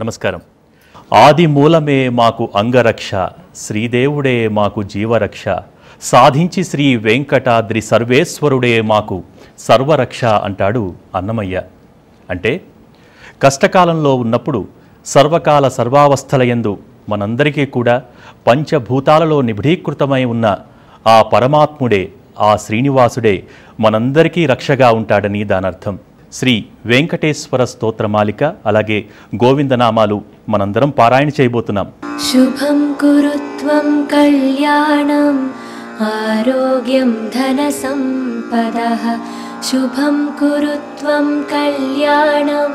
నమస్కారం. ఆది మూలమే మాకు అంగరక్ష, శ్రీదేవుడే మాకు జీవరక్ష, సాధించి శ్రీ వెంకటాద్రి సర్వేశ్వరుడే మాకు సర్వరక్ష అంటాడు అన్నమయ్య. అంటే కష్టకాలంలో ఉన్నప్పుడు సర్వకాల సర్వావస్థలయందు మనందరికీ కూడా పంచభూతాలలో నిబిడీకృతమై ఉన్న ఆ పరమాత్ముడే, ఆ శ్రీనివాసుడే మనందరికీ రక్షగా ఉంటాడని దానర్థం. శ్రీ వెంకటేశ్వర స్తోత్రమాలిక అలాగే గోవిందనామాలు మనందరం పారాయణ చేయబోతున్నాం. శుభం కురుత్వం కళ్యాణం ఆరోగ్యం ధన సంపదః. శుభం కురుత్వం కళ్యాణం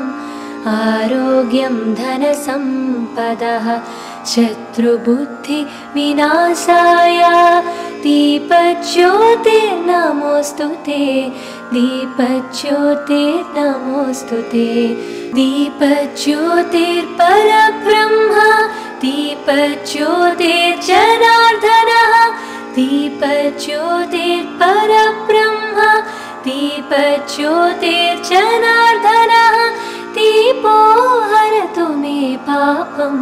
ఆరోగ్యం ధన సంపదః. శత్రుబుద్ధి వినాశాయ దీపజ్యోతిర్నమోస్తుతే. దీపజ్యోతిర్నమోస్తుతే. దీపజ్యోతిర్పరబ్రహ్మ దీపజ్యోతిర్జనార్దనః. దీపజ్యోతిర్పరబ్రహ్మ దీపజ్యోతిర్జనార్దనः. దీపో హరతు మే పాపం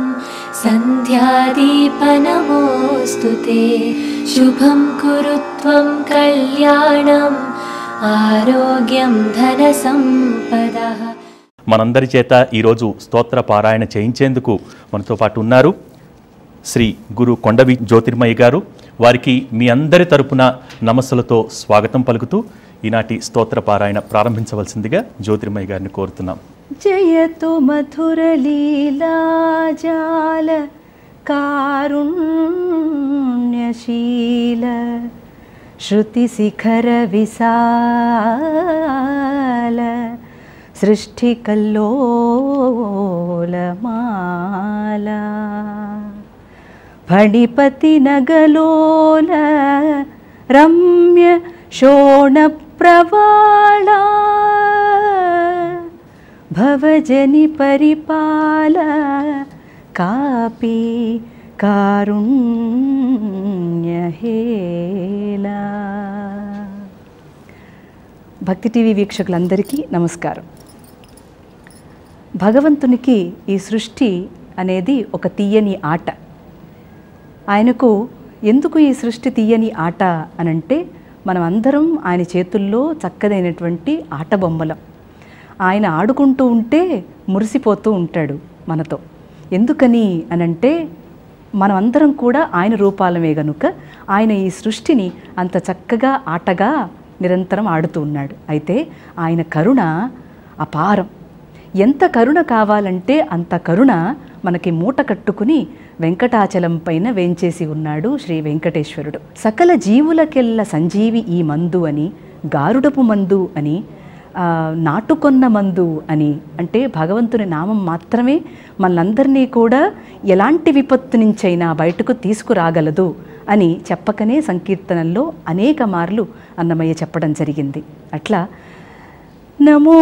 సంధ్యాదీపనమోస్తుతే. శుభం కురుత్వం కళ్యాణం ఆరోగ్యం ధన సంపదః. మనందరి చేత ఈరోజు స్తోత్ర పారాయణ చేయించేందుకు మనతో పాటు ఉన్నారు శ్రీ గురు కొండవి జ్యోతిర్మయ్య గారు. వారికి మీ అందరి తరపున నమస్సులతో స్వాగతం పలుకుతూ ఈనాటి స్తోత్ర పారాయణ ప్రారంభించవలసిందిగా జ్యోతిర్మయ్య గారిని కోరుతున్నాం. జయతు మధుర లీలాజాల కారుణ్యశీల శృతి శిఖర విశాల సృష్టికల్లోలమాల ఫణిపతి నగలోల రమ్య శోణ ప్రవాళ భవజని పరిపాల కాపి కారుణ్యహేళ. భక్తి టీవీ వీక్షకులందరికీ నమస్కారం. భగవంతునికి ఈ సృష్టి అనేది ఒక తీయని ఆట. ఆయనకు ఎందుకు ఈ సృష్టి తీయని ఆట అనంటే మనం అందరం ఆయన చేతుల్లో చక్కదైనటువంటి ఆట బొమ్మలం. ఆయన ఆడుకుంటూ ఉంటే మురిసిపోతూ ఉంటాడు మనతో. ఎందుకని అనంటే మనం అందరం కూడా ఆయన రూపాలమే గనుక ఆయన ఈ సృష్టిని అంత చక్కగా ఆటగా నిరంతరం ఆడుతూ ఉన్నాడు. అయితే ఆయన కరుణ అపారం. ఎంత కరుణ కావాలంటే అంత కరుణ మనకి మూట కట్టుకుని వెంకటాచలం పైన వేంచేసి ఉన్నాడు శ్రీ వెంకటేశ్వరుడు. సకల జీవులకెల్ల సంజీవి ఈ మందు అని, గారుడపు మందు అని, నాటుకొన్న మందు అని, అంటే భగవంతుని నామం మాత్రమే మనందరినీ కూడా ఎలాంటి విపత్తు నుంచైనా బయటకు తీసుకురాగలదు అని చెప్పకనే సంకీర్తనల్లో అనేక మార్లు అన్నమయ్య చెప్పడం జరిగింది. అట్లా నమో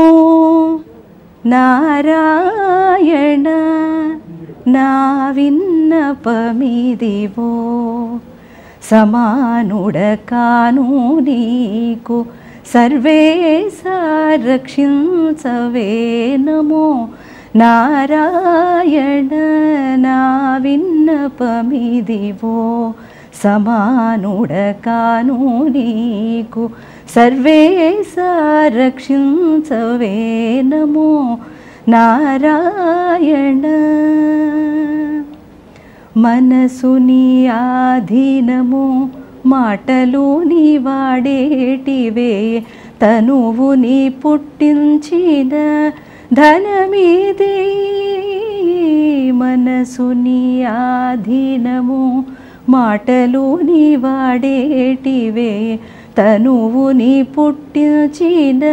నారాయణ నా విన్నపమిదివో సమానుడ కాను నీకు సర్వేశ రక్షించవే. నమో నారాయణ నా విన్నపమిదివో సమానుడ కాను నీకు సర్వేశ రక్షించవే. నమో నారాయణ. మనసుని ఆధీనము మాటలు నీ వాడేటివే, తనువుని పుట్టించిన ధనమీదే. మనసుని ఆధీనము మాటలు నీ వాడేటివే, తనువుని పుట్టించిన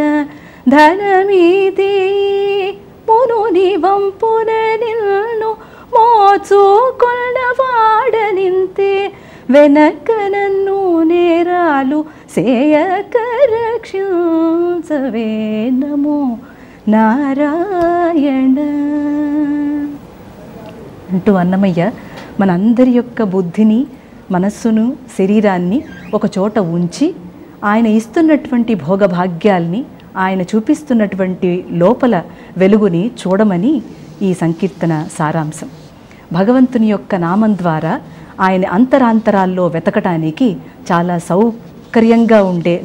ధనమీదే. మునుని వంపున నిన్ను మోచుకొన్నవాడనింతే, వెనక నన్ను నేరాలు సేయక రక్షించవే. నమో నారాయణ అంటూ అన్నమయ్య మనందరి యొక్క బుద్ధిని, మనస్సును, శరీరాన్ని ఒక చోట ఉంచి ఆయన ఇస్తున్నటువంటి భోగభాగ్యాల్ని, ఆయన చూపిస్తున్నటువంటి లోపల వెలుగుని చూడమని ఈ సంకీర్తన సారాంశం. భగవంతుని యొక్క నామం ద్వారా ఆయన అంతరాంతరాల్లో వెతకటానికి చాలా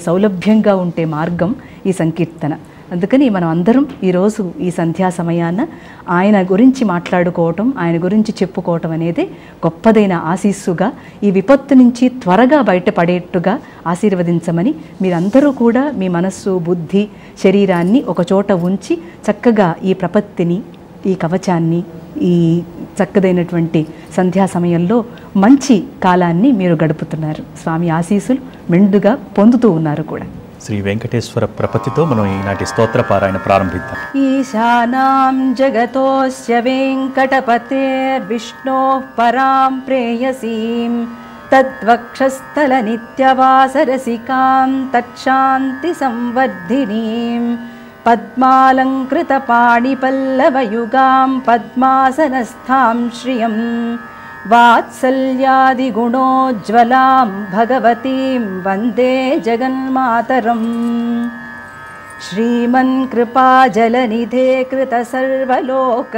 సౌలభ్యంగా ఉండే మార్గం ఈ సంకీర్తన. అందుకని మనం అందరం ఈరోజు ఈ సంధ్యా సమయాన ఆయన గురించి మాట్లాడుకోవటం, ఆయన గురించి చెప్పుకోవటం అనేది గొప్పదైన ఆశీస్సుగా, ఈ విపత్తు నుంచి త్వరగా బయటపడేట్టుగా ఆశీర్వదించమని మీరందరూ కూడా మీ మనస్సు, బుద్ధి, శరీరాన్ని ఒకచోట ఉంచి చక్కగా ఈ ప్రపత్తిని, ఈ కవచాన్ని, ఈ చక్కదైనటువంటి సంధ్యా సమయంలో మంచి కాలాన్ని మీరు గడుపుతున్నారు. స్వామి ఆశీస్సులు మెండుగా పొందుతూ ఉన్నారు కూడా. శ్రీ వెంకటేశ్వర ప్రపత్తితో మనం ఈనాటి స్తోత్ర పారాయణ ప్రారంభిద్దాం. ఈశానాం జగతోస్య వెంకటపతేర్విష్ణోః పరాం ప్రేయసీం తద్వక్షస్థల నిత్యవాసరసికాం తచ్శాంతి సంవర్ధినీం పద్మాలంకృత పాణిపల్లవయుగాం పద్మాసనస్థాం శ్రియం వాత్సల్యాదిగుణోజ్వలాం భగవतीं వందే జగన్మాతరం. శ్రీమన్ కృపాజలనిధే కృత సర్వలోక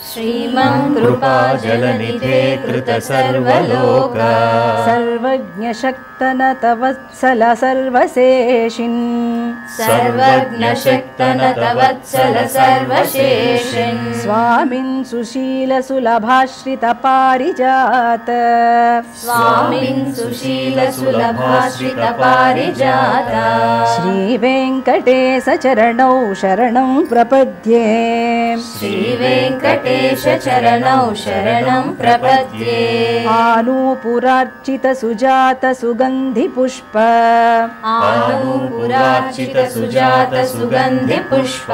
श्रीमन्कृपाजलनिधे कृत सर्वलोक सर्वज्ञशक्तनतवत्सल सर्वशेषिन् सर्वज्ञशक्तनतवत्सल सर्वशेषिन् स्वामिन् सुशीलसुलभाश्रितपारिजात स्वामिन् सुशीलसुलभाश्रितपारिजात श्रीवेङ्कटेशचरणौ शरणं प्रपद्ये श्रीवेङ्कटेश चरणौ शरणं प्रपद्ये आनूपुरार्चित सुजात सुगन्धि पुष्प आनूपुरार्चित सुजात सुगन्धि पुष्प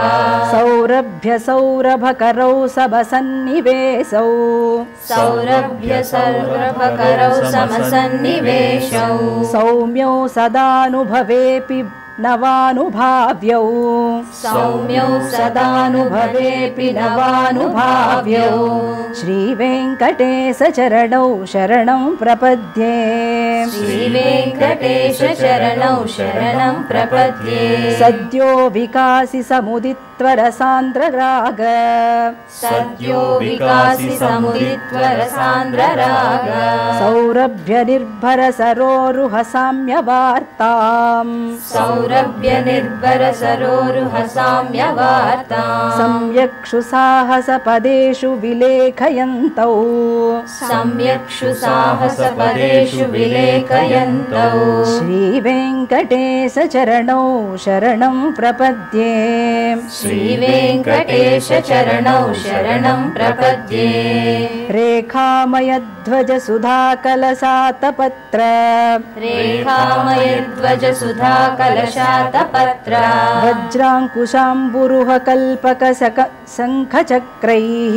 सौरभ्य सौरभकरौ सबसन्निवेशौ सौरभ्य सौरभकरौ समसन्निवेशौ सौम्यौ सदानुभवेऽपि नवानुभाव्यौ सौम्यौ सदानुभवेऽपि नवानुभाव्यौ श्रीवेङ्कटेशचरणौ शरणं प्रपद्ये श्रीवेङ्कटेशचरणौ शरणं प्रपद्ये सद्यो विकासि समुदित्वरसान्द्रराग सद्यो विकासि समुदित्वरसान्द्रराग सौरभ्यनिर्भर सरोरुह साम्यवार्ताम् सौरभ्यनिर्भर सरोरुह साम्यवार्तां सम्यक्षु साहसपदेषु विलेखयन्तौ सम्यक्षु साहसपदेषु विलेखयन्तौ श्रीवेङ्कटेशचरणौ शरणं प्रपद्ये श्रीवेङ्कटेशचरणौ शरणं प्रपद्ये रेखामयध्वज सुधाकलशातपत्र रेखामयध्वज सुधाकलशातपत्र वज्राङ्कुशाम्बुरुह कल्पक शङ्खचक्रैः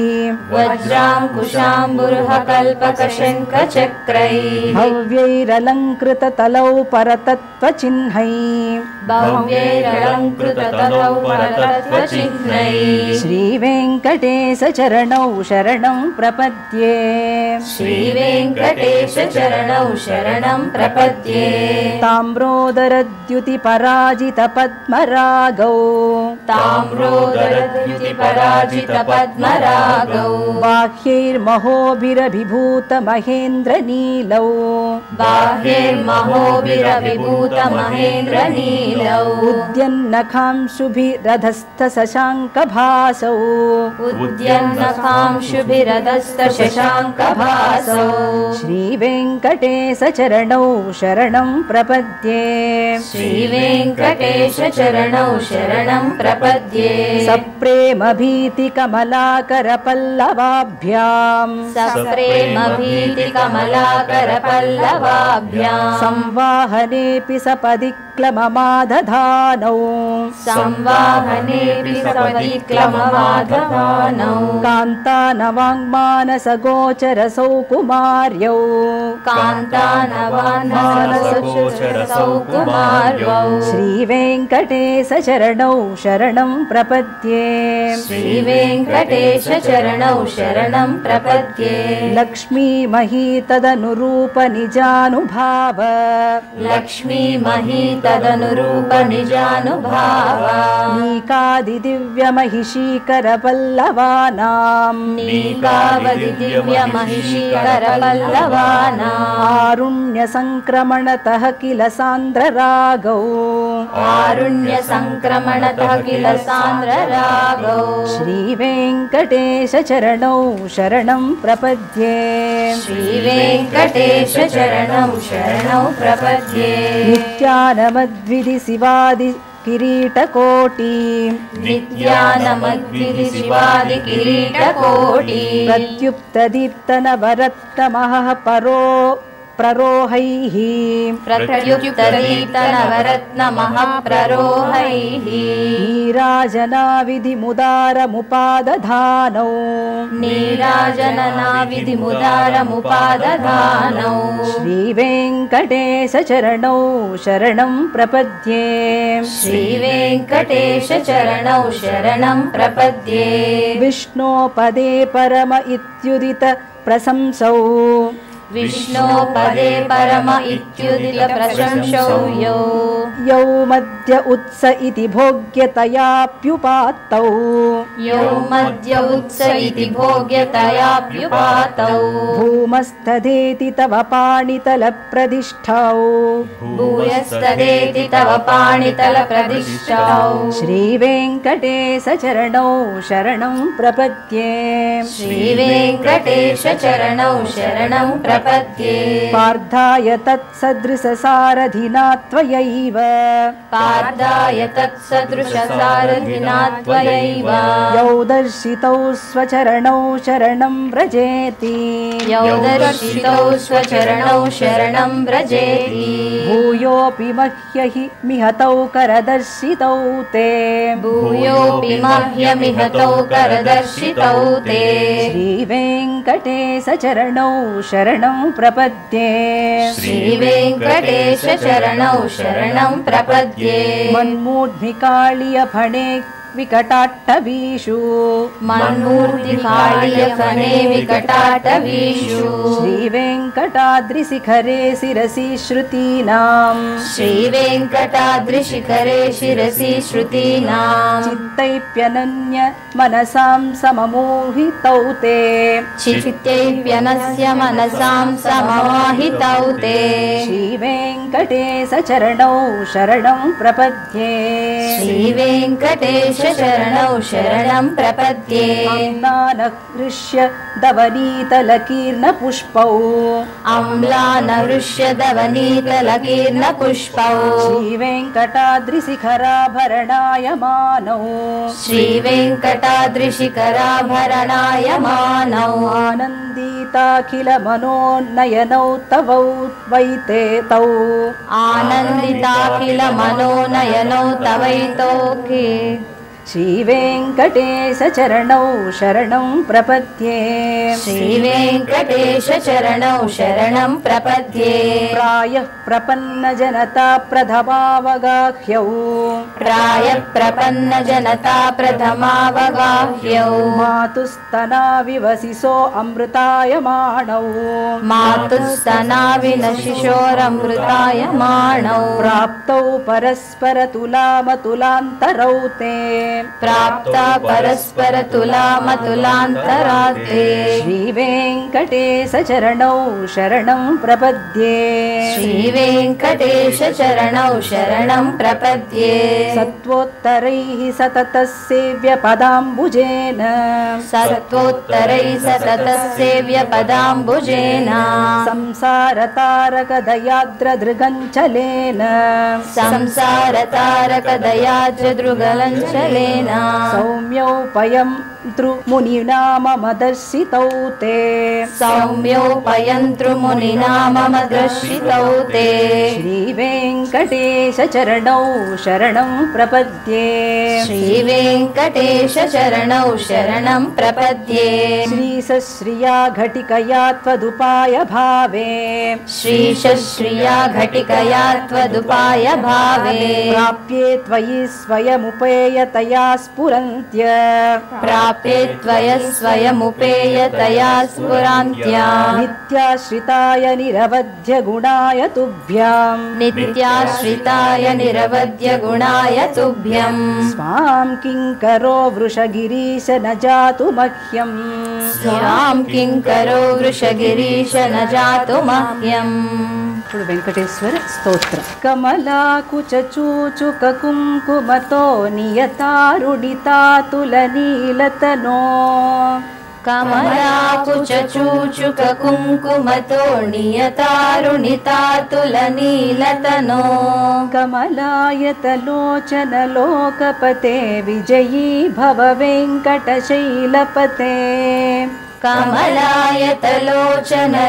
वज्राङ्कुशाम्बुरुह कल्पक शङ्खचक्रैः भव्यैरलङ्कृततलौ परतत्त्वचिह्नैः भव्यैरलङ्कृततलौ परतत्त्वचिह्नैः श्रीवेङ्कटेशचरणौ शरणं प्रपद्ये श्रीवेङ्कटेशचरणौ शरणं प्रपद्ये ताम्रोदरद्युतिपराजितपद्मरागौ ताम्रोदरद्युतिपराजितपद्मरागौ बाह्यैर्महोभिरभिभूतमहेन्द्रनीलौ बाह्यैर्महोभिरविभूतमहेन्द्रनीलौ उद्यन्नखांशुभिरधस्थशशाङ्कभासौ उद्यन्नखांशुभिरधस्तशशाङ्कभासौ श्रीवेङ्कटेशचरणौ शरणं प्रपद्ये श्रीवेङ्कटेशचरणौ शरणं प्रपद्ये सप्रेमभीतिकमलाकरपल्लवाभ्यां सप्रेमभीतिकमलाकरपल्लवाभ्यां संवाहनेऽपि सपदि क्लममादधानौ संवाहनेऽपि सपदिक्लममादधानौ कान्तानवाङ्मानसगोचरसौ कुमार्यौ कान्तानवानसगोचरसौ कुमार्यौ श्रीवेङ्कटेशचरणौ शरणं प्रपद्ये श्रीवेङ्कटेशचरणौ शरणं प्रपद्ये लक्ष्मीमही तदनुरूप निजानुभाव लक्ष्मीमही तदनुरूप निजानुभावा नीकादि दिव्य महिषीकर पल्लवानां नीकावदि दिव्य महिषीकर पल्लवानाम् आरुण्य संक्रमणतः किल सान्द्र रागौ आरुण्य संक्रमणतः किल सान्द्र रागौ श्री वेंकटेश चरणौ शरणं प्रपद्ये श्री वेंकटेश चरणौ शरणौ प्रपद्ये नित्यानमद्विधि शिवादि किरीटकोटि नित्यानमद्विधि शिवादि किरीटकोटि प्रत्युप्त दीप्तनवरत्नमः प्ररोहैः प्रत्युक्त दीप्तनवरत्नमः प्ररोहैः नीराजनाविधिमुदारमुपादधानौ नीराजननाविधिमुदारमुपादधानौ श्रीवेङ्कटेश चरणौ शरणं प्रपद्ये श्रीवेङ्कटेश चरणौ शरणं प्रपद्ये विष्णोपदे परम इत्युदित प्रशंसौ विष्णोपदे परम इत्युदित प्रशंसौ यौ यौ मध्य उत्स इति भोग्यतयाप्युपात्तौ यौ मध्य उत्स इति भोग्यतयाप्युपातौ भूमस्तदेति तव पाणितलप्रदिष्ठौ भूयस्तदेति तव पाणितलप्रदिष्टौ श्रीवेङ्कटेश चरणौ शरणं प्रपद्ये श्रीवेङ्कटेश चरणौ शरणं प्रपद्ये पार्थाय तत्सदृशसारथिना त्वयैव पार्थाय तत्सदृशसारथिना त्वयैव यौ दर्शितौ स्वचरणौ शरणं व्रजेति यौ दर्शितौ स्वचरणौ शरणं व्रजेति भूयोऽपि मह्यहि मिहतौ करदर्शितौ ते भूयोऽपि मह्यमिहतौ करदर्शितौ ते श्रीवेङ्कटेश चरणौ शरणं प्रपद्ये श्रीवेङ्कटेश चरणौ शरणं प्रपद्ये मन्मूर्ध्निकाळियफणे विकटाट्टवीषु मन्मूर्तिकाळियफणे विकटाटवीषु श्रीवेङ्कटाद्रिशिखरे शिरसि श्रुतीनां श्रीवेङ्कटाद्रिशिखरे शिरसि श्रुतीनां चित्तैप्यनन्य मनसां सममोहितौ ते चित्तैप्यनस्य मनसां सममोहितौ ते श्रीवेङ्कटेश चरणौ शरणं प्रपद्ये श्रीवेङ्कटेश चरणौ शरणं प्रपद्ये अम्लानहृष्य दवनीतलकीर्णपुष्पौ अम्लानवृष्य दवनीतलकीर्णपुष्पौ श्रीवेङ्कटाद्रिशिखराभरणायमानौ श्रीवेङ्कटाद्रिशिखराभरणायमानौ आनन्दिताखिलमनोन्नयनौ तवौ वैते तौ आनन्दिताखिलमनोनयनौ तवैतोऽखि श्रीवेङ्कटेश चरणौ शरणं प्रपद्ये श्रीवेङ्कटेश चरणौ शरणं प्रपद्ये प्रायः प्रपन्नजनता प्रथमावगाह्यौ प्रायः प्रपन्नजनता प्रथमावगाह्यौ मातुस्तनाविवसिसो अमृतायमाणौ मातुस्तनाविनशिशोरमृतायमाणौ प्राप्तौ परस्परतुलामतुलान्तरौ ते प्राप्ता परस्परतुलामतुलान्तराते श्रीवेङ्कटेश चरणौ शरणं प्रपद्ये श्रीवेङ्कटेश चरणौ शरणं प्रपद्ये सत्वोत्तरैः सततः सेव्य पदाम्बुजेन सत्वोत्तरैः सततः सेव्य पदाम्बुजेन संसारतारकदयाद्रदृगञ्चलेन संसारतारकदयाद्रदृगञ्चलेन सौम्यौपयं मुनिनाममदर्शितौ ते सौम्योपयन्तृमुनिनाममदर्शितौ ते श्रीवेङ्कटेश चरणौ शरणं प्रपद्ये श्रीवेङ्कटेश चरणौ शरणं प्रपद्ये श्रीसश्रिया घटिकया त्वदुपाय भावे श्रीशश्रिया घटिकया त्वदुपाय भावे प्राप्ये त्वयि स्वयमुपेयतया स्फुरन्त्य प्राप्ये प्राप्ते त्वया स्वयमुपेयतया स्फुरान्त्या नित्याश्रिताय निरवध्य गुणाय तुभ्यां नित्याश्रिताय निरवध्य गुणाय तुभ्यं स्वां किङ्करो वृषगिरीश न जातु मह्यम् स्वां किङ्करो वृषगिरीश न जातु मह्यम् ఇప్పుడు వెంకటేశ్వర స్తోత్ర కమలాకుచూచుక కుంకుమతో నియతారుణితాతుల నీలతనో కమలాకుచూచుక కుంకుమతో నియతారుణితాతుల నీలతనో కమలాయతలోచన లోకపతే విజయీ భవ వెంకటశైలపతే కమలాయతలోచన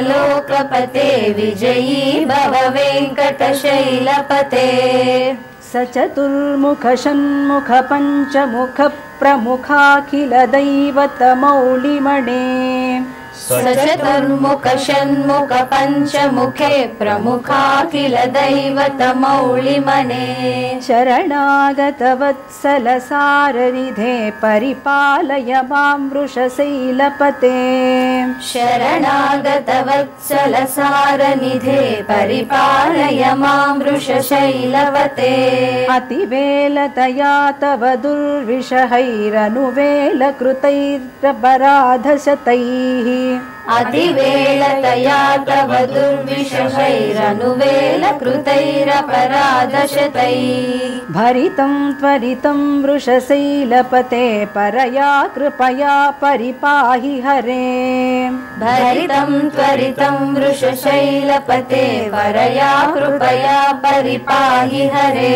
లోకపతే విజయీ భవ వెంకటశైలపతే సచతుర్ముఖ షణ్ముఖ పంచముఖ ప్రముఖాఖిల దైవత మౌళిమణే సచతుర్ముఖ షణ్ముఖ పంచముఖే ప్రముఖాఖిల దైవత మౌళిమనే శరణాగత వత్సల సారనిధే పరిపాలయ మాం వృషశైలపతే శరణాగత వత్సల సారనిధే పరిపాలయ మాం వృషశైలపతే అతివేలతయా తవ దుర్విషహైరనువేల కృతైర్బరాధశతైః అతివేళతయా తవ దుర్విషహైరనువేల కృతైరపరాధశతైః భరితం త్వరితం వృషశైలపతే పరయా కృపయా పరిపాహి హరే భరితం త్వరితం వృషశైలపతే పరయా కృపయా పరిపాహి హరే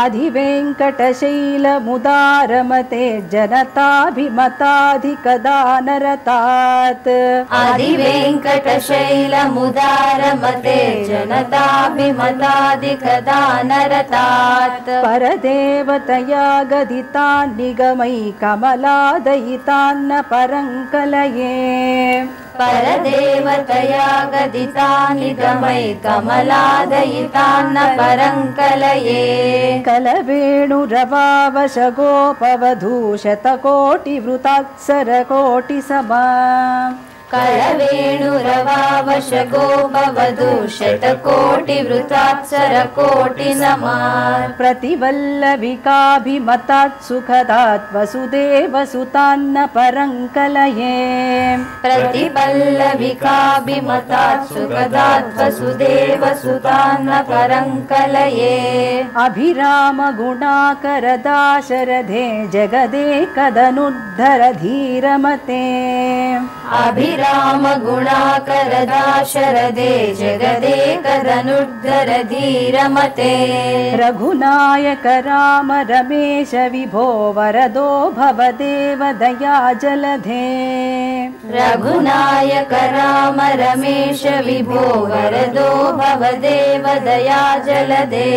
అధివేంకటశైలముదారమతే జనతాభిమతాధికదానరతాత్ అధివేంకటశైలముదారమతే జనతాభిమతాధికదానరతాత్ పరదేవతయా గదితాన్ నిగమై కమలాదయితాన్న పరంకలయే పరదేవతయా గదితా నిగమై కమలాదయితాన్న పరంకలయే కలవేణురవావశ గోపవధూషతకోటి వృతాత్సర కోటి సమా కళవేణురవావశ గోపవధూ శతకోటి వృతాత్సర కోటి సమా ప్రతివల్లవికాభిమతాత్ సుఖదాత్ వసుదేవ సుతాన్న పరంకలయే ప్రతిపల్లవికాభిమతాత్ సుఖదాత్ వసుదేవ సుతాన్న పరంకలయే అభిరామ గుణాకర దాశరథే జగదే కదనుద్ధర ధీరమతే అభిరామ గుణాకర దాశరథే జగదే కదనుద్ధర ధీరమతే రఘునాయక రామ రమేశ విభో వరదో భవదేవ దయా జలధే రఘునాయక రామ రమేశ విభో వరదో భవదేవ దయా జలదే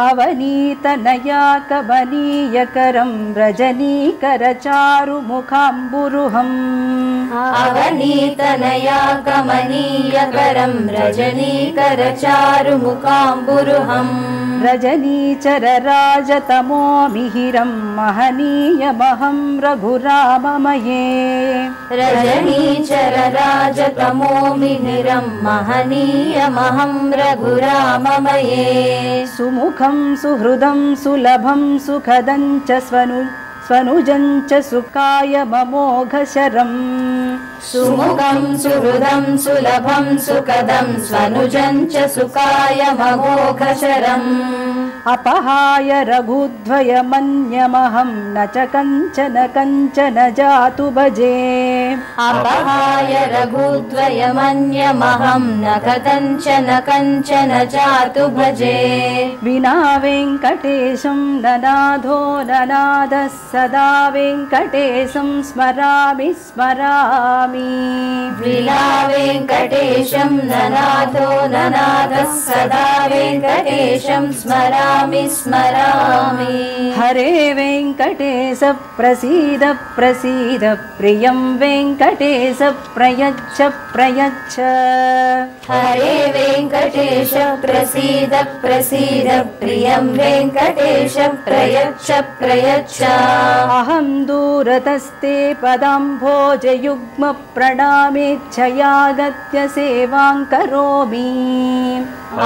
అవనీతనయా కమనీయకరం రజనీకర చారు ముఖాంబురుహం అవనీతనయా కమనీయకరం రజనీకర చారు ముఖాంబురుహం రజనీచర రాజతమో మిహిరం మహనీయమహం రఘురామమయే రజనీచర రాజతమో మిహిరం మహనీయమహం రఘురామమయే సుముఖం సుహృదం సులభం సుఖదం చ స్వనుజం చ సుఖాయ మమోఘశరం సుముఖం సుహృదం సులభం సుఖదం స్వనుజం చ సుఖాయ మమోఘశరం అపహాయ రఘుద్వయమన్యమహం న చ కంచన కంచన జాతు భజే అపహాయ రఘుద్వయమన్యమహం న కదంచన కంచన జాతు భజే వినా వెంకటేశం ననాథో ననాద సదా వెంకటేశం స్మరామి స్మరామి వినా వెంకటేశం ననాథో ననాథ సదా వెంకటేశం స్మరామి స్మరామి హరే వెంకటేశ ప్రసీద ప్రసీద ప్రియం వెంకటేశ ప్రయచ్చ ప్రయచ్చ హరే వెంకటేశ वेङ्कटेश प्रसीद प्रसीद प्रियं वेङ्कटेश प्रयच्छ प्रयच्छ अहं दूरतस्ते पदाम्भोजयुग्म प्रणामेच्छयागत्य सेवां करोमि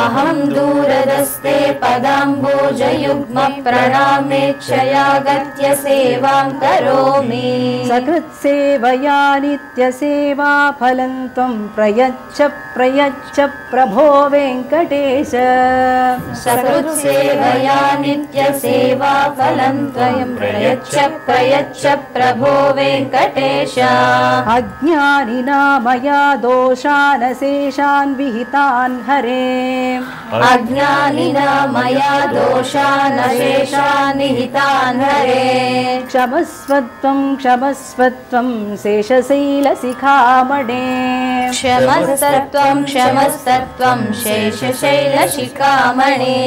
अहं दूरदस्ते पदाम्बोजयुग्म प्रणामेच्छयागत्य सेवां करोमि सकृत्सेवया नित्यसेवा फलं त्वं प्रयच्छ प्रयच्छ प्रभो वेङ्कटेश सकृत्सेवया नित्यसेवा फलं त्वं प्रयच्छ प्रयच्छ प्रभो वेङ्कटेश अज्ञानिना मया दोषानशेषान् विहितान् हरे अज्ञानिना मया दोषानशेषान् निहितान् हरे क्षमस्वत्वं शेषशैलशिखामणे क्षमस्तत्वं क्षमस्तत्वं शेषशैलशिखामणे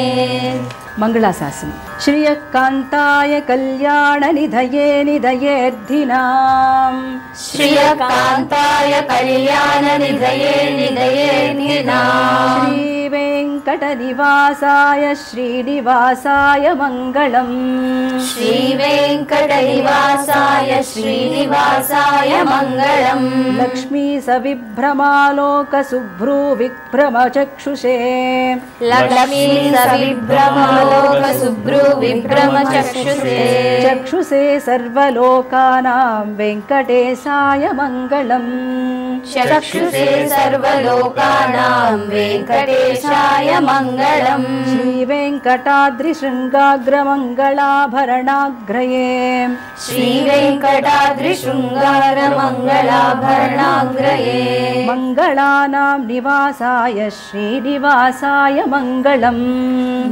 मङ्गलाशासनं श्रियकान्ताय कल्याणनिधये निधयेऽर्थिनाम् श्रियकान्ताय कल्याणनिधये निधयेऽर्थिनाम् श्रीवेङ्कटनिवासाय श्रीनिवासाय मङ्गलम् श्रीवेङ्कटनिवासाय श्रीनिवासाय मङ्गलम् लक्ष्मी सविभ्रमालोकशुभ्रूविभ्रमचक्षुषे लक्ष्मी सविभ्रमालोकशुभ्रूविभ्रमचक्षुषे चक्षुषे सर्वलोकानां वेङ्कटेशाय मङ्गलम् चक्षुषे सर्वलोकानां वेङ्कटेशाय मङ्गलम् श्रीवेङ्कटाद्रिशृङ्गाग्रमङ्गलाभरणाग्रये श्रीवेङ्कटाद्रिशृङ्गारमङ्गलाभरणाग्रये मङ्गलानां निवासाय श्रीनिवासाय मङ्गलम्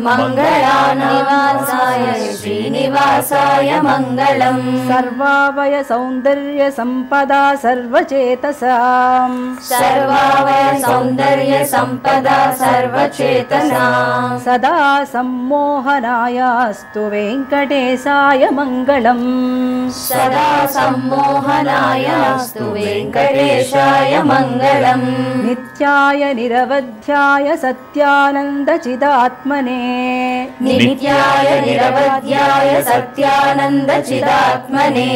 मङ्गलानिवासाय श्रीनिवासाय मङ्गलम् सर्वावय सौन्दर्य सम्पदा सर्वचेतसाम् सर्वावय सौन्दर्य सम्पदा सर्वचेतसाम् सदा सम्मोहनायास्तु वेङ्कटेशाय मङ्गलम् सदा सम्मोहनायास्तु वेङ्कटेशाय मङ्गलम् नित्याय निरवध्याय सत्यानन्दचिदात्मने नित्याय निरवध्याय सत्यानन्दचिदात्मने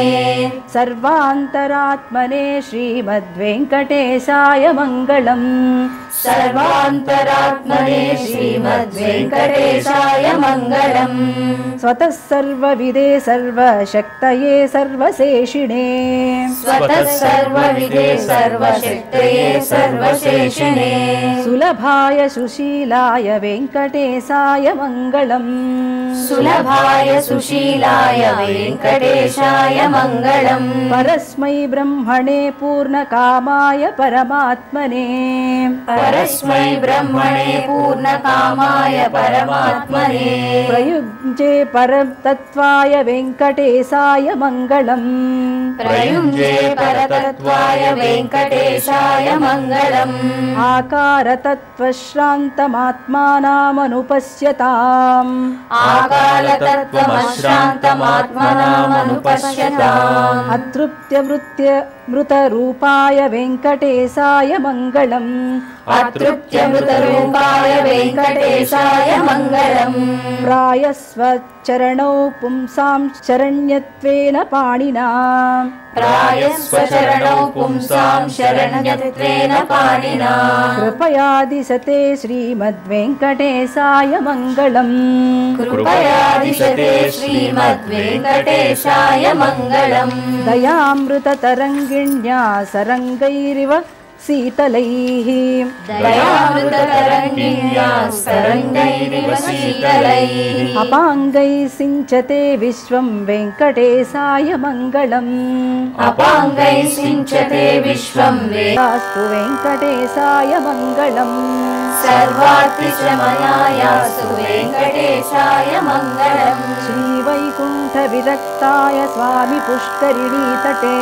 सर्वान्तरात्मने श्रीमद्वेङ्कटेशाय मङ्गलम् सर्वान्तरात्मने श्रीमद्वेङ्कटेशाय मङ्गलम् स्वतः सर्वविदे सर्वशक्तये सर्वशेषिणे स्वतः सर्वविदे सर्वशक्तये सर्वशेषिणे सुलभाय सुशीलाय वेङ्कटेशाय मङ्गलम् सुलभाय सुशीलाय वेङ्कटेशाय मङ्गलम् परस्मै ब्रह्मणे पूर्णकामाय परमात्मने परस्मै ब्रह्मणे पूर्णकामाय परमात्मने प्रयुञ्जे परतत्त्वाय वेङ्कटेशाय मङ्गलम् प्रयुञ्जे परतत्त्वाय वेङ्कटेशाय मङ्गलम् आकारतत्त्वश्रान्तमात्मानामनुपश्यताम् आकालतत्त्वमश्रान्तमात्मनामनुपश्यताम् अतृप्त्यमृत्यमृतरूपाय वेङ्कटेशाय मङ्गलम् अतृप्त्यमृतरूपाय वेङ्कटेशाय मङ्गलम् प्रायस्वचरणौ पुंसां शरण्यत्वेन पाणिना प्रायस्वचरणौ पुंसां शरण्यत्वेन पाणिना कृपया दिशते श्रीमद्वेङ्कटेशाय मङ्गलम् कृपया दिशते श्रीमद्वेङ्कटेशाय मङ्गलम् दयामृततरङ्गिण्या सरङ्गैरिव शीतलैः दयामृततरङ्गिण्या सरङ्गैरिव शीतलैः अपाङ्गैः सिञ्चते विश्वं वेङ्कटेशाय मङ्गलम् अपाङ्गैः सिञ्चते विश्वं अस्तु वेङ्कटेशाय मङ्गलम् सर्वातिशमनायास्तु वेङ्कटेशाय मङ्गलम् श्रीवैकुण्ठविरक्ताय स्वामि पुष्करिणीतटे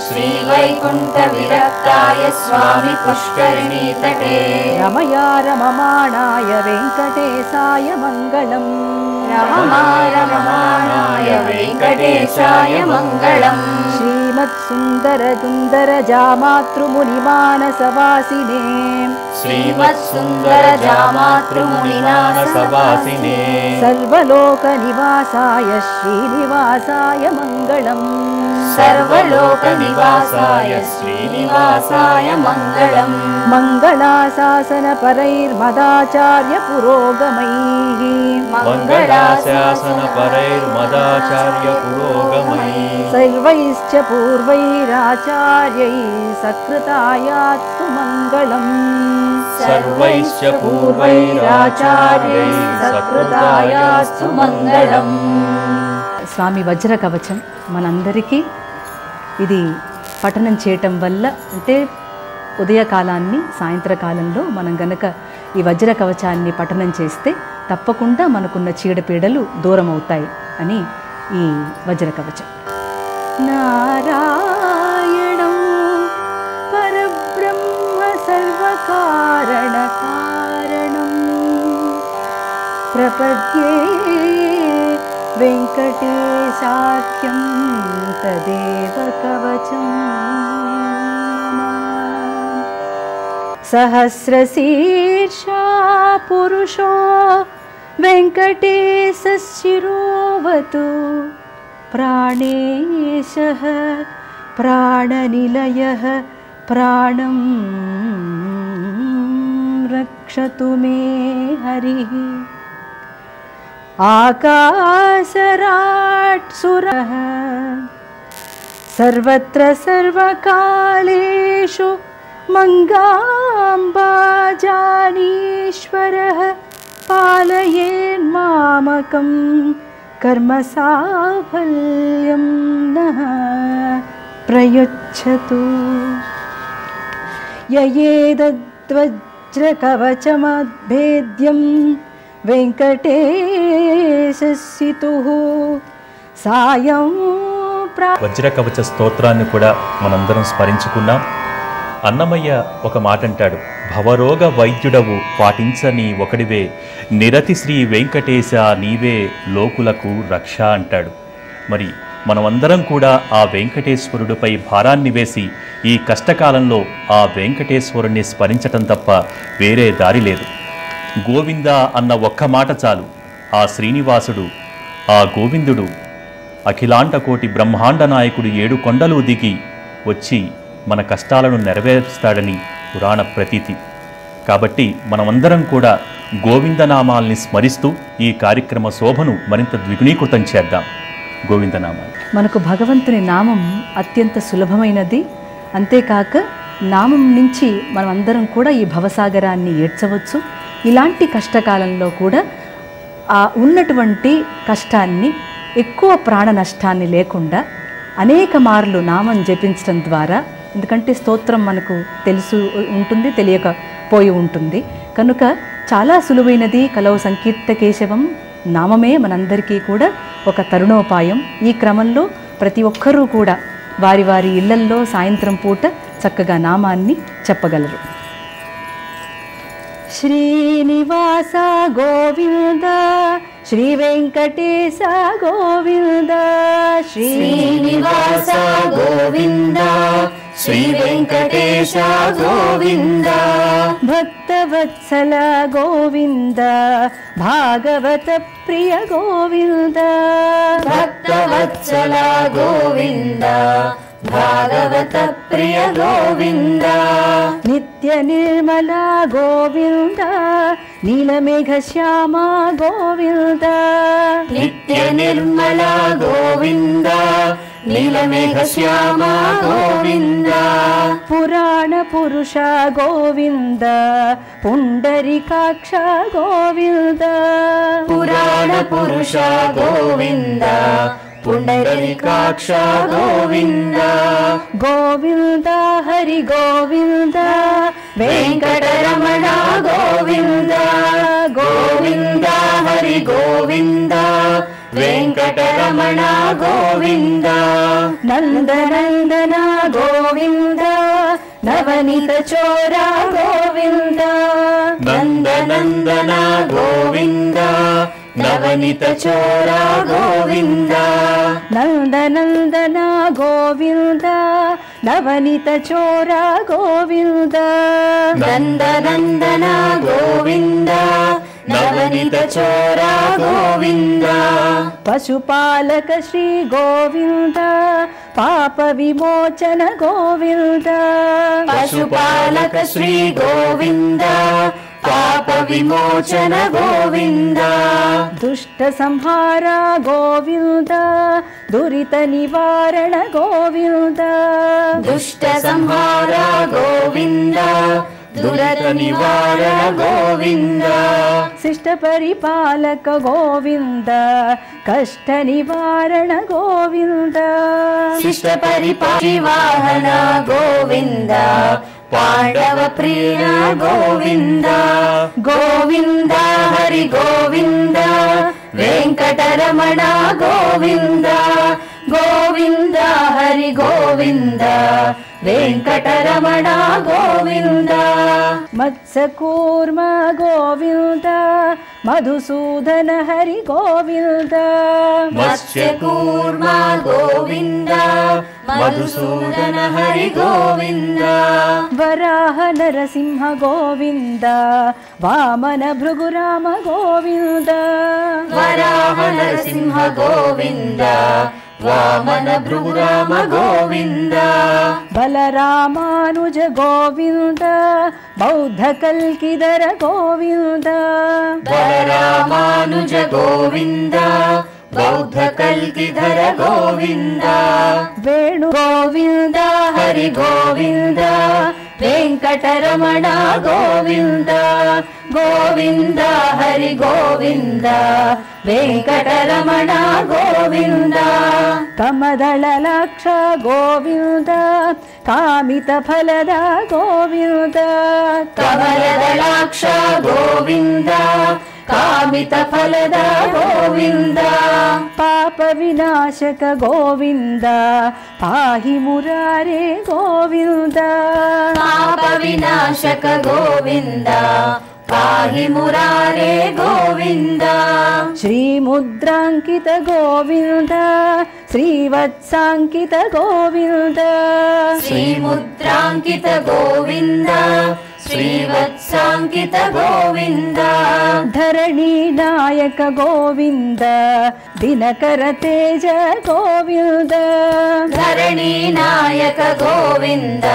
श्रीवैकुण्ठविरक्ताय स्वामि पुष्करिणीतटे रमया रममाणाय वेङ्कटेशाय मङ्गलम् रममाणय वेङ्कटेशाय मङ्गलम् श्रीमत्सुन्दरदुन्दरजामातृमुनिमानसवासिने श्रीमत्सुन्दरजामातृमुनिनाथसवासिने सर्वलोकनिवासाय श्रीनिवासाय मङ्गलम् सर्वलोकनिवासाय श्रीनिवासाय मङ्गलम् मङ्गलाशासनपरैर्मदाचार्य पुरोगमैः मङ्गलाशासनपरैर्मदाचार्य पुरोगमैः सर्वैश्च पूर्वैराचार्यैः सत्कृतायात्तु मङ्गलम् सर्वैश्च पूर्वैराचार्यैः सत्कृतायास्तु मङ्गलम् స్వామి వజ్ర కవచం మనందరికీ ఇది పఠనం చేయటం వల్ల అంటే ఉదయకాలాన్ని సాయంత్రకాలంలో మనం గనక ఈ వజ్ర కవచాన్ని పఠనం చేస్తే తప్పకుండా మనకున్న చీడపీడలు దూరం అవుతాయి అని ఈ వజ్ర కవచం. నారాయణం పరబ్రహ్మ సర్వకారణ కారణం ప్రపద్యే వెంకటేశాఖ్యం తదేవ కవచం. సహస్రశీర్షా పురుషో వెంకటేశశిరోవతు ప్రాణేశః ప్రాణనిలయః ప్రాణం రక్షతు మే హరిః. ఆకాశరాట్సురః సర్వత్ర సర్వకాలేషు మంగాంబాజానీశ్వరః పాలయేన్మామకం కర్మసాఫల్యం నః ప్రయచ్చతు. యయేతద్వజ్రకవచమద్భేద్యం వెంకటేశస్థితుః సాయం వజ్ర కవచ స్తోత్రాన్ని కూడా మనందరం స్మరించుకున్నాం. అన్నమయ్య ఒక మాట అంటాడు, భవరోగ వైద్యుడవు పాటించని ఒకడివే నిరతి శ్రీ వెంకటేశ నీవే లోకులకు రక్ష అంటాడు. మరి మనమందరం కూడా ఆ వెంకటేశ్వరుడిపై భారాన్ని వేసి ఈ కష్టకాలంలో ఆ వెంకటేశ్వరుణ్ణి స్మరించటం తప్ప వేరే దారి లేదు. గోవింద అన్న ఒక్క మాట చాలు, ఆ శ్రీనివాసుడు ఆ గోవిందుడు అఖిలాండ కోటి బ్రహ్మాండ నాయకుడు 7 కొండలు దిగి వచ్చి మన కష్టాలను నెరవేరుస్తాడని పురాణ ప్రతీతి. కాబట్టి మనమందరం కూడా గోవిందనామాల్ని స్మరిస్తూ ఈ కార్యక్రమ శోభను మరింత ద్విగుణీకృతం చేద్దాం. గోవిందనామాలు. మనకు భగవంతుని నామం అత్యంత సులభమైనది. అంతేకాక నామం నుంచి మనం అందరం కూడా ఈ భవసాగరాన్ని ఏడ్చవచ్చు. ఇలాంటి కష్టకాలంలో కూడా ఆ ఉన్నటువంటి కష్టాన్ని, ఎక్కువ ప్రాణ నష్టాన్ని లేకుండా అనేక మార్లు నామం జపించడం ద్వారా, ఎందుకంటే స్తోత్రం మనకు తెలుసు ఉంటుంది, తెలియకపోయి ఉంటుంది కనుక చాలా సులువైనది. కలవు సంకీర్త కేశవం నామమే మనందరికీ కూడా ఒక తరుణోపాయం. ఈ క్రమంలో ప్రతి ఒక్కరూ కూడా వారి వారి ఇళ్లల్లో సాయంత్రం పూట చక్కగా నామాన్ని చెప్పగలరు. శ్రీనివాస గోవింద శ్రీ వెంకటేశ గోవింద శ్రీనివాస గోవింద శ్రీ వెంకటేశ గోవింద భక్తవత్సల గోవింద భాగవత ప్రియ గోవింద భక్తవత్సల గోవింద భాగవత ప్రియ గోవింద నిత్య నిర్మల గోవింద నీలమేఘ శ్యామ గోవింద నిత్య నిర్మల గోవింద నీలమేఘ శ్యామ గోవింద పురాణ పురుష గోవింద పుండరీకాక్ష గోవింద పురాణ పురుష గోవింద పుండరీకాక్ష గోవింద గోవింద హరి గోవింద వెంకటరమణ గోవింద గోవింద హరి గోవింద వెంకటరమణ గోవింద నందనందన గోవింద నవనీత చోర గోవింద నందనందన గోవింద నవనీత చోర గోవింద నందనందన గోవింద నవనిత చోరా గోవింద నందనందన గోవింద నవనిత చోరా గోవింద పశుపాలక శ్రీ గోవింద పాప విమోచన గోవింద పశుపాలక శ్రీ గోవింద పాప విమోచన గోవింద దుష్ట సంహార గోవింద దురిత నివారణ గోవింద దుష్ట సంహార గోవింద దురత నివారణ గోవింద శిష్ట పరిపాలక గోవింద కష్ట నివారణ గోవింద శిష్ట పరివాహన గోవింద పాండవ ప్రియ గోవింద గోవింద హరి గోవింద వెంకటరమణ గోవింద గోవింద హరి గోవింద వెంకటరమణ గోవింద మత్స్యకూర్మ గోవింద మధుసూదన హరి గోవింద మత్స్యకూర్మ గోవింద మధుసూదన హరి గోవింద వరాహ నరసింహ గోవింద వామన భృగురామ గోవింద వరాహ నరసింహ గోవింద వామన భృగురామ గోవింద బలరామానుజ గోవింద బౌద్ధ కల్కిదర గోవింద బలరామానుజ గోవింద బౌద్ధ కల్కిధర గోవింద వేణు గోవింద హరి గోవింద వెంకటరమణ గోవింద గోవింద హరి గోవింద వెంకటరమణ గోవింద కమదళలాక్ష గోవింద కామిత ఫలద గోవింద కమలదళాక్ష గోవింద కామిత ఫలద గోవింద పాప వినాశక గోవింద పాహి మురారే గోవింద పాప వినాశక గోవింద పాహి మురారే గోవింద శ్రీముద్రాంకిత గోవింద శ్రీవత్సాంకిత గోవింద శ్రీముద్రాంకిత గోవింద శ్రీవత్సాంకిత గోవింద ధరణీ నాయక గోవింద దినకర తేజ గోవింద ధరణీ నాయక గోవింద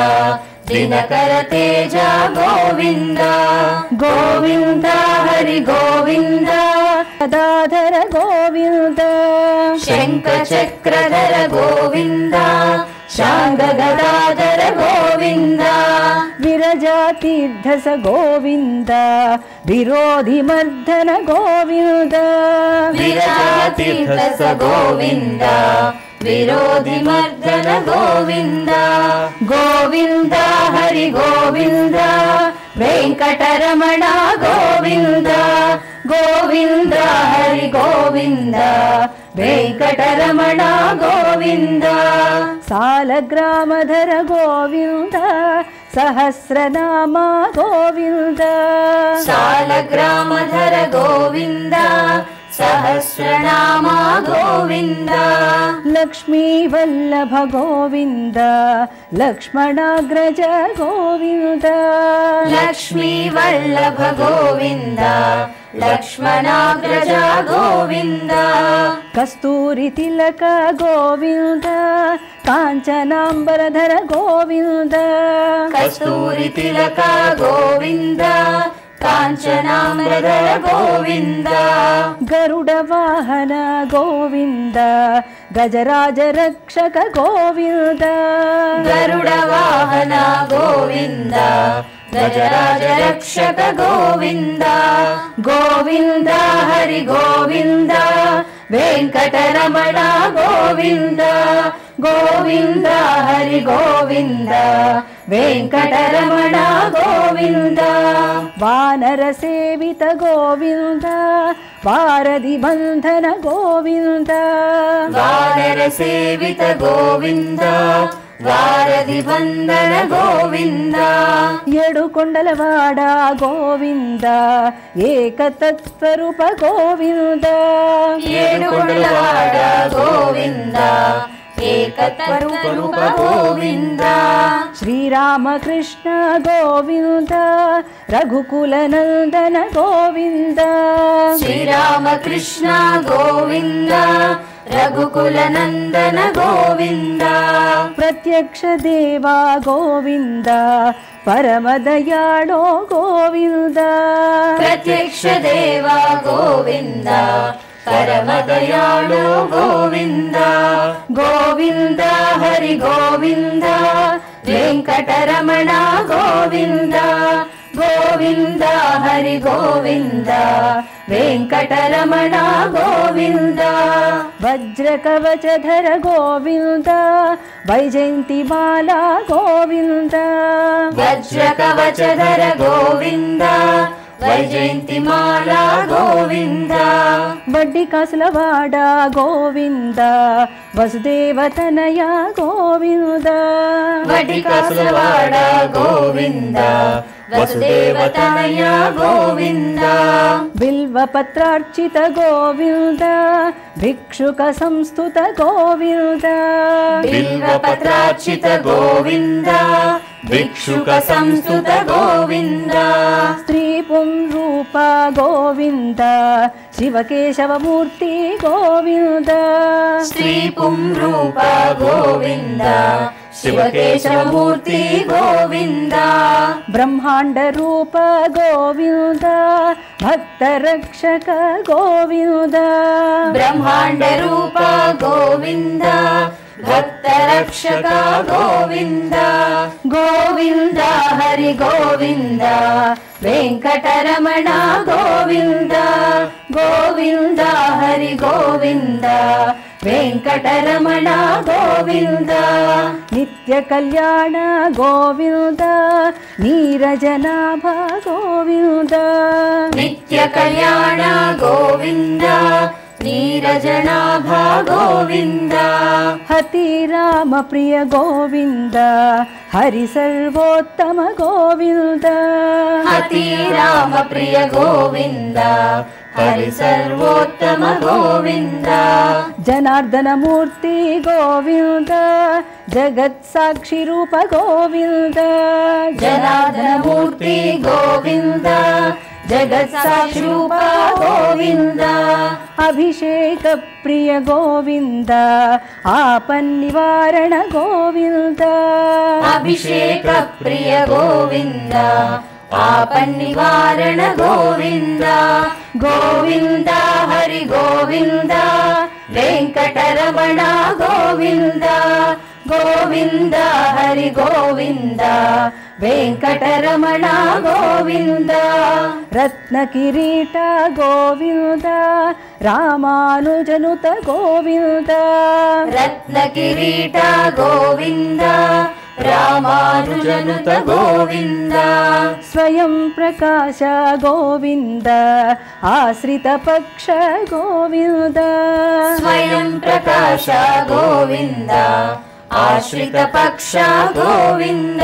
దినకర తేజ గోవింద గోవింద హరి గోవింద గదాధర గోవింద శంఖ చక్రధర గోవింద శాంగ గదాధర గోవింద విరజాతీర్థస గోవింద విరోధి మర్దన గోవింద విరాతీర్థస గోవింద విరోధి మర్దన గోవింద గోవింద హరి గోవింద వెంకటరమణ గోవింద గోవింద హరి గోవింద వెంకటరమణ గోవింద సాలగ్రామధర గోవింద సహస్రనామ గోవింద సాలగ్రామధర గోవింద సహస్రనామ గోవింద లక్ష్మీ వల్లభ గోవింద లక్ష్మణాగ్రజ గోవింద లక్ష్మీ వల్లభ గోవింద లక్ష్మణాగ్రజ గోవింద కస్తూరి తిలక గోవింద కాంచనాంబరధర గోవింద కస్తూరి తిలక గోవింద కాంచనాంబరధర గోవింద గరుడ వాహన గోవింద గజరాజ రక్షక గోవింద గరుడ వాహన గోవింద గజరాజ రక్షక గోవింద గోవింద హరి గోవింద వెంకటరమణ గోవింద గోవింద హరి గోవింద వెంకటరమణ గోవింద వానర సేవిత గోవింద వారధి బంధన గోవింద వానర సేవిత గోవింద వారధి వందన గోవింద ఏడుకొండలవాడ గోవింద ఏకతత్వరూప గోవింద ఏడుకొండలవాడ గోవింద ఏకత్వరూప గోవింద శ్రీరామకృష్ణ గోవింద రఘుకుల నందన గోవింద శ్రీరామకృష్ణ గోవింద రఘుకుల నందన గోవింద ప్రత్యక్ష దేవా గోవింద పరమదయాళో గోవింద ప్రత్యక్ష దేవా గోవింద పరమదయాళో గోవింద గోవింద హరి గోవింద వెంకటరమణ గోవింద గోవింద హరి గోవింద వెంకటరమణ గోవింద వజ్రకవచధర గోవింద వైజయంతి బాలా గోవింద వజ్రకవచధర గోవింద వైజయంతి మాలా గోవింద వడ్డి కాసులవాడ గోవింద వసుదేవతనయ గోవింద వడ్డి కాసులవాడ గోవింద వసుదేవతనయ గోవింద బిల్వపత్రార్చిత గోవింద భిక్షుక సంస్థుత గోవింద బిల్వపత్రార్చిత గోవింద భిక్షుక సంస్థుత గోవింద స్త్రీ పుంరూప గోవింద శివకేశవమూర్తి గోవింద శ్రీ పుంరూప గోవింద శివకేశవమూర్తి గోవింద బ్రహ్మాండ రూప గోవింద భక్త రక్షక గోవింద బ్రహ్మాండ రూప గోవింద భక్త రక్షక గోవింద గోవింద హరి గోవింద వెంకటరమణ గోవింద గోవింద హరి గోవింద వెంకటరమణ గోవింద నిత్య కళ్యాణ గోవింద నీరజనాభ గోవింద నిత్య కళ్యాణ గోవింద నీరజనాభ గోవింద హతి రామ ప్రియ గోవింద హరి సర్వోత్తమ గోవింద హతి రామ ప్రియ గోవింద హరి సర్వోత్తమ గోవింద జనార్దన మూర్తి గోవింద జగత్ సాక్షి రూప గోవింద జనార్దన మూర్తి గోవింద జగత్ సాక్షి రూప గోవింద అభిషేక ప్రియ గోవింద ఆపన్నివారణ గోవింద అభిషేక ప్రియ గోవింద ఆపన్నివారణ గోవింద గోవింద హరి గోవింద వెంకటరమణ గోవింద గోవింద హరి గోవింద వెంకటరమణ గోవింద రత్న కిరీట గోవింద రామానుజనుత గోవింద రత్న కిరీట గోవింద రామానుజనుత గోవింద స్వయం ప్రకాశ గోవింద ఆశ్రిత పక్ష గోవింద స్వయం ప్రకాశ గోవింద ఆశ్రిత పక్ష గోవింద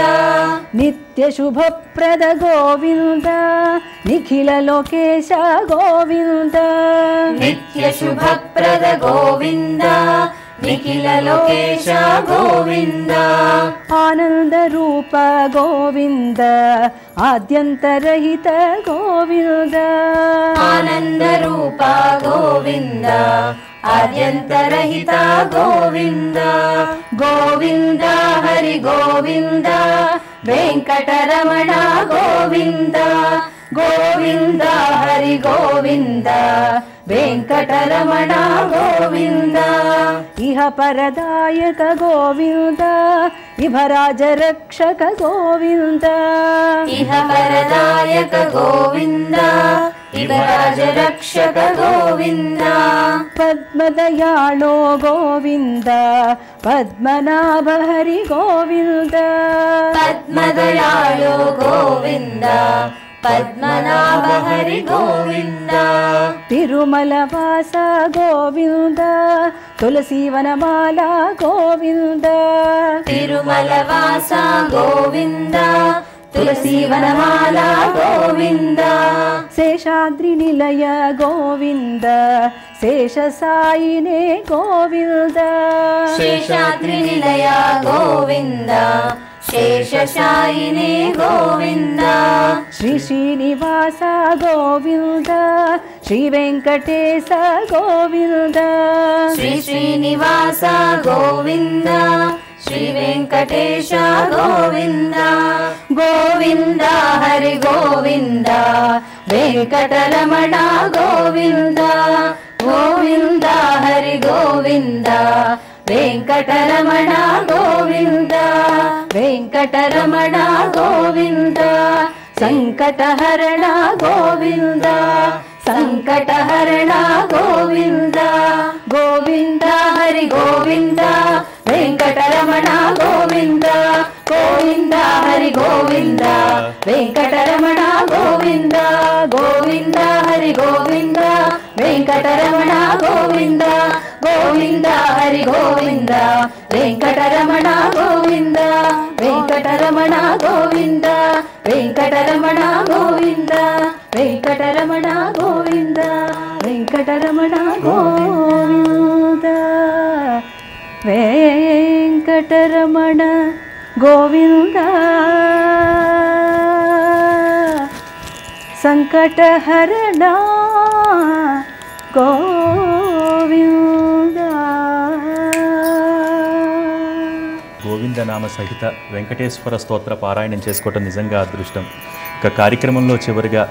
నిత్య శుభప్రద గోవింద నిఖిల లోకేశ గోవింద నిత్య శుభప్రద గోవింద నిఖిల లోకేశ గోవింద ఆనంద రూప గోవింద ఆద్యంతరహిత గోవింద ఆనంద రూప గోవింద ఆద్యంతరహిత గోవింద గోవింద హరి గోవింద వెంకటరమణ గోవింద గోవింద హరి గోవింద వెంకటరమణ గోవింద ఇహ పరదాయక గోవింద ఇభరాజ రక్షక గోవింద ఇహ పరదాయక గోవింద ఇహరాజ రక్షక గోవింద పద్మదయాళో గోవింద పద్మనాభ హరి గోవింద పద్మదయాళో గోవింద పద్మనాభ హరి గోవింద తిరుమల వాస గోవింద తులసీవనమాల గోవింద తిరుమల వాస గోవింద తులసీవనమాల గోవింద శేషాద్రి నిలయ గోవింద శేషసాయినే గోవింద శేషాద్రి నిలయ గోవింద శేషశాయినే గోవింద శ్రీ శ్రీనివాస గోవింద శ్రీ వెంకటేశ గోవింద శ్రీ శ్రీనివాస గోవింద శ్రీ వెంకటేశ గోవింద గోవింద హరి గోవింద వెంకటరమణ గోవింద గోవింద హరి గోవింద వెంకటరమణ గోవింద వెంకటరమణ గోవింద సంకటహరణ గోవింద సంకటహరణ గోవింద గోవింద హరి గోవింద వెంకటరమణ గోవింద గోవింద హరి గోవింద వెంకటరమణ గోవింద గోవింద హరి గోవింద వెంకటరమణ గోవింద గోవింద హరి గోవింద వెంకటరమణ గోవింద వెంకటరమణ గోవింద వెంకటరమణ గోవింద వెంకటరమణ గోవింద వెంకటరమణ గోవింద వెంకటరమణ గోవింద సంకటహరణ గోవింద గోవిందనామ సహిత వెంకటేశ్వర స్తోత్ర పారాయణం చేసుకోవటం నిజంగా అదృష్టం. ఇక కార్యక్రమంలో చివరిగా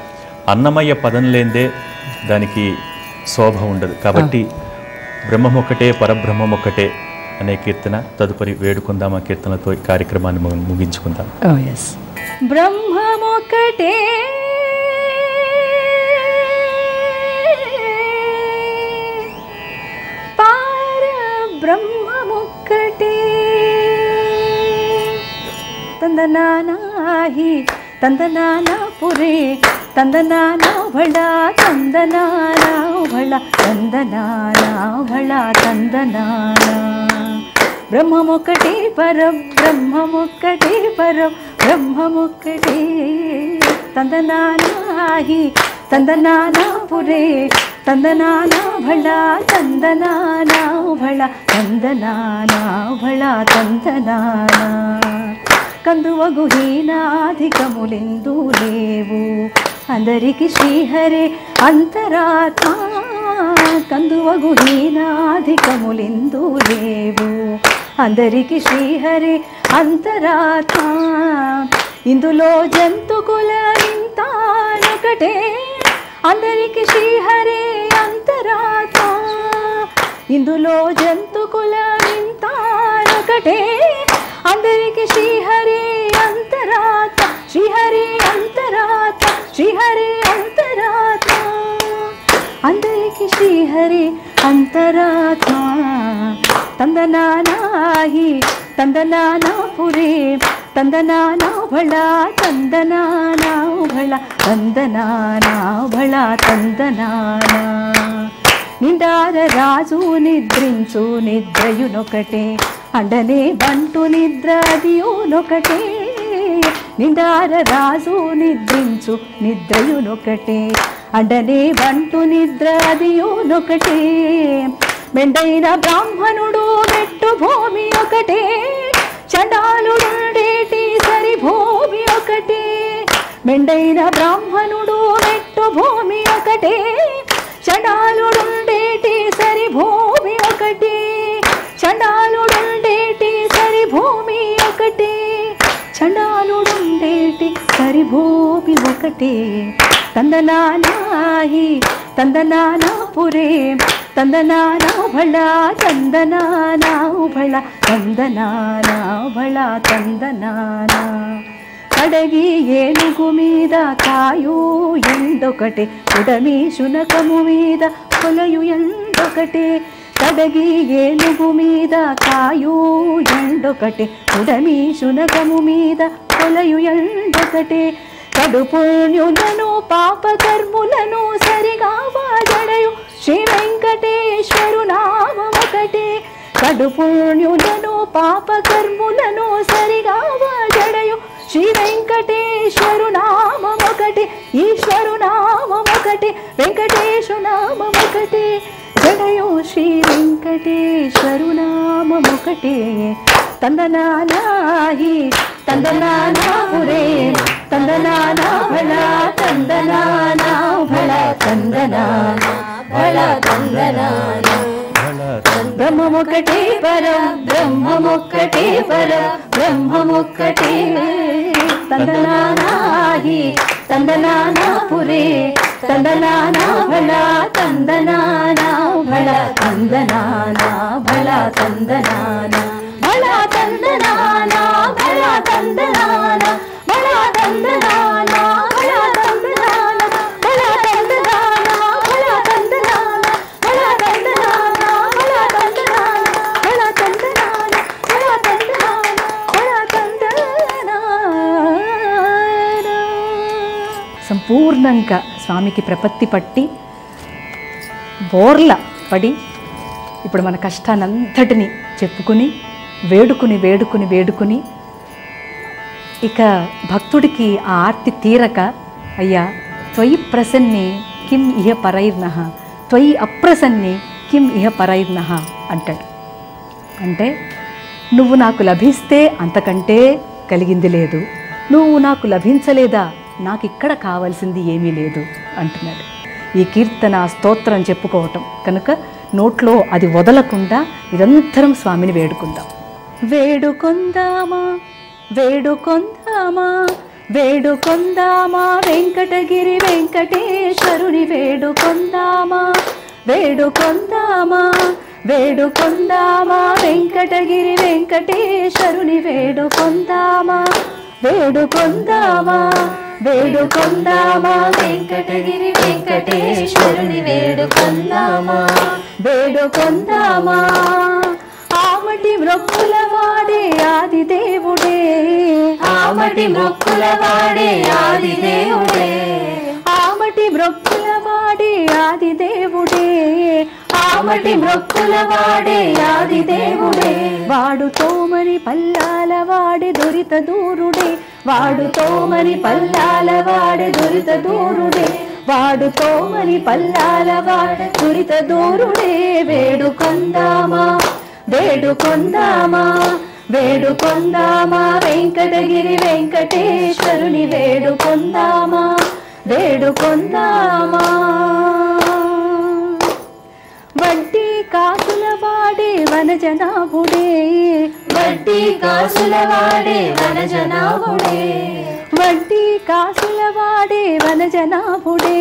అన్నమయ్య పదం లేందే దానికి శోభ ఉండదు. కాబట్టి బ్రహ్మమొక్కటే పరబ్రహ్మమొక్కటే అనే కీర్తన తదుపరి వేడుకుందాం. ఆ కీర్తనతో ఈ కార్యక్రమాన్ని ముగించుకుందాం. బ్రహ్మమొక్కటే పరబ్రహ్మమొక్కటే తందనానాహి తందనానా పురే తందనానా భళ తందనానా భళ తందనానా భళ తందనానా బ్రహ్మమొక్కటే పరబ్రహ్మమొక్కటే పరబ్రహ్మమొక్కటే తందనానాహి తందనానా పురే తందనానా భళ తందనానా భళ తందనానా భళ తందనానా కందువగు హీనాధికములెందు లేవు అందరికి శ్రీహరే అంతరాత్మ కందువగు హీనాధికములెందు లేవు అందరికి శ్రీహరే అంతరాత్మ ఇందులో జంతుకుల ఇంతానొకటే అందరికి శ్రీహరే అంతరాత్మ ఇందులో జంతుకుల ఇంతానొకటే అందరికి శ్రీహరే అంతరాత్మ శ్రీహరే అంతరాత్మ శ్రీహరే అంతరాత్మ అందరికి శ్రీహరే అంతరాత్మ తందనానాహి తందనానా పురే తందనానా భళ తందనానా భళ తందనానా భళ తందనానా నిండార రాజు నిద్రించు నిద్రయునొకటే అండనే బంటు నిద్ర అదియునొకటే నిండార రాజు నిద్రించు నిద్రయునొకటే అండనే బంటు నిద్ర అదియునొకటే మెండైన బ్రాహ్మణుడు మెట్టు భూమి ఒకటే చండాలుడేటి సరి భూమి ఒకటే మెండైన బ్రాహ్మణుడు మెట్టు భూమి ఒకటే చండాలుడేటి సరి భూమి ఒకటే చండాలుడేటి సరి భూమి ఒకటే చండాలుడేటి సరి భూమి ఒకటే తందనానాహి తందనానా పురే తందనానా భళ తందనానా భళ తందనానా భళ తందనానా కడగి ఏనుగు మీద కాయు ఎండొకటే ఉడమి శునకము మీద కొలయు ఎండొకటే కడగి ఏనుగు మీద కాయు ఎండొకటే ఉడమి శునకము మీద కొలయు ఎండొకటే కడుపుణ్యులను పాపకర్ములను సరిగా వాజడయు శ్రీ వెంకటేశ్వరు నామమొకటే కడుపుణ్యులను పాపకర్ములను సరిగా వాజడయు శ్రీ వెంకటేశ్వరు నామమొకటే ఈశ్వరు నామం ఒకటే వెంకటేశు నామమొకటే జడయో శ్రీ వెంకటేశ్వరు నామమొకటే తందనానాహి తందనానా పురే తందనానా భళ తందనానా భళ తందనానా భళ తందనానా బ్రహ్మమొక్కటే పరం బ్రహ్మమొక్కటే పరం బ్రహ్మమొక్కటే తందనానాహి తందనానా పురే తందనానా భళ తందనానా భళ తందనానా భళ తందనానా భళ తందనానా భళ తందనానా భళ తందనానా భళ తందనానా భళ తందనానా భళ తందనానా భళ తందనానా భళ తందనానా భళ తందనానా భళ తందనానా భళ తందనానా. సంపూర్ణంగా స్వామికి ప్రపత్తి పట్టి బోర్ల పడి ఇప్పుడు మన కష్టానంతటిని చెప్పుకుని వేడుకుని వేడుకుని వేడుకుని ఇక భక్తుడికి ఆ ఆర్తి తీరక అయ్యా త్వయి ప్రసన్నే కిం ఇహ పరైర్నః త్వయి అప్రసన్నే కిం ఇహ పరైర్నః అంటాడు. అంటే నువ్వు నాకు లభిస్తే అంతకంటే కలిగింది లేదు, నువ్వు నాకు లభించలేదా నాకు ఇక్కడ కావాల్సింది ఏమీ లేదు అంటున్నాడు. ఈ కీర్తన స్తోత్రం చెప్పుకోవటం కనుక నోట్లో అది వదలకుండా నిరంతరం స్వామిని వేడుకుందాం. వేడుకొందామా వేడుకొందామా వేడుకొందామా వెంకటగిరి వెంకటేశ్వరుని వేడుకొందామా వేడుకొందామా వేడుకొందామా వెంకటగిరి వెంకటేశ్వరుని వేడుకొందామా వేడుకొందామా వేడుకొందామా వెంకటగిరి వెంకటేశ్వరుని వేడుకొందామా వేడుకొందామా ఆమటి మ్రొక్కుల వాడే ఆది దేవుడే ఆమటి మ్రొక్కుల వాడే ఆది దేవుడే ఆమటి మ్రొక్కుల వాడే ఆది దేవుడే ఆమటి మ్రొక్కుల వాడే ఆది దేవుడే వాడు తోమని పల్లాల వాడే దురిత దూరుడే వాడు తోమని పల్లాల వాడే దురిత దూరుడే వాడు తోమని పల్లాల వాడే దురిత దూరుడే వేడుకొందామా వేడుకొందామా వేడుకొందామా వెంకటగిరి వెంకటేశ్వరుని వేడుకొందామా వేడుకొందామా వడ్డీ కాసుల వాడే వనజనాభుడే వడ్డీ కాసుల వాడే వనజనాభుడే వడ్డీ కాసుల వాడే వనజనాభుడే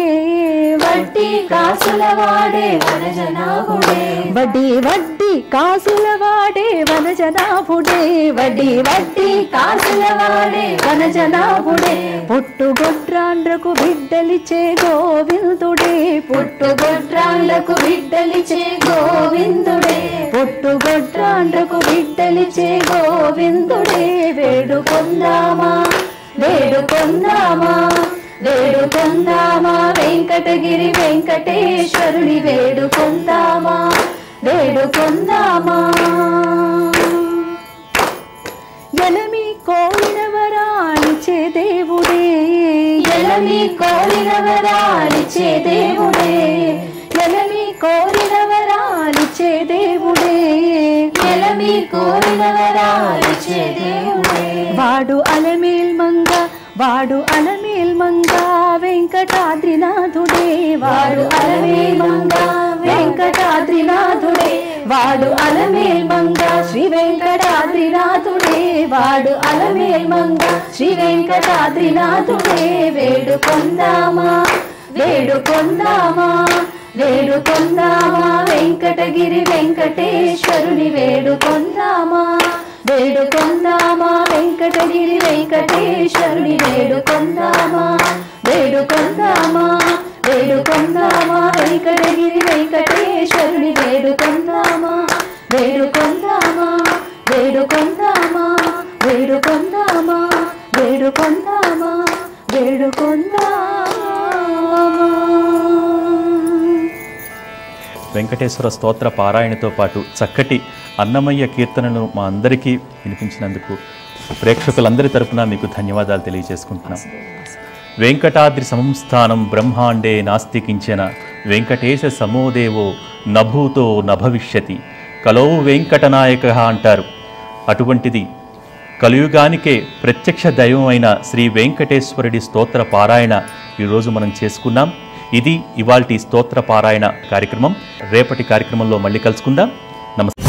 వడ్డీ కాసుల వాడే వనజనాభుడే వడ్డీ వడ్డీ కాసుల వాడే వనజనాభుడే వడ్డీ వడ్డీ కాసుల వాడే వనజనాభుడే పుట్టుగొడ్రాండ్రకు బిడ్డలిచ్చే గోవిందుడే పుట్టుగొడ్రాండ్లకు బిడ్డలిచ్చే గోవిందుడే పుట్టుగొడ్రాండ్రకు బిడ్డలిచ్చే గోవిందుడే వేడుకొందామా వేడుకొందామా వేడుకొందామా వెంకటగిరి వెంకటేశ్వరుని వేడుకొందామా వేడుకొందామా ఎలమి కోరిన వరాలిచ్చే దేవుడే ఎలమి కోరిన వరాలిచ్చే దేవుడే ఎలమి కోరిన వరాలిచ్చే దేవుడే ఎలమి కోరిన వరాలిచ్చే దేవుడే వాడు అలమేల్ మంగ వాడు అలమేల్ మంగ వెంకటాద్రినాథుడే వాడు అలమేల్ మంగ వెంకటాద్రినాథుడే వాడు అలమేల్ మంగ శ్రీ వెంకటాద్రినాథుడే వాడు అలమేల్ మంగ శ్రీ వెంకటాద్రినాథుడే వేడుకొందామా వేడుకొందామా వేడుకొందామా వెంకటగిరి వెంకటేశ్వరుని వేడుకొందామా వేడుకొందామా వెంకటగిరి వెంకటేశ్వరుని వేడుకొందామా వేడుకొందామా వేడుకొందామా వెంకటగిరి వెంకటేశ్వరుని వేడుకొందామా వేడుకొందామా వేడుకొందామా వేడుకొందామా వేడుకొందామా వేడుకొందామా. వెంకటేశ్వర స్తోత్ర పారాయణతో పాటు చక్కటి అన్నమయ్య కీర్తనను మా అందరికీ వినిపించినందుకు ప్రేక్షకులందరి తరపున మీకు ధన్యవాదాలు తెలియజేసుకుంటున్నాం. వెంకటాద్రి సంస్థానం బ్రహ్మాండే నాస్తి కించన వెంకటేశ సమోదేవో నభూతో నభవిష్యతి కలో వెంకటనాయక అంటారు. అటువంటిది కలియుగానికే ప్రత్యక్ష దైవం అయిన శ్రీ వెంకటేశ్వరుడి స్తోత్ర పారాయణ ఈరోజు మనం చేసుకున్నాం. ఇది ఇవాల్టి స్తోత్ర పారాయణ కార్యక్రమం. రేపటి కార్యక్రమంలో మళ్ళీ కలుసుకుందాం. నమస్తే.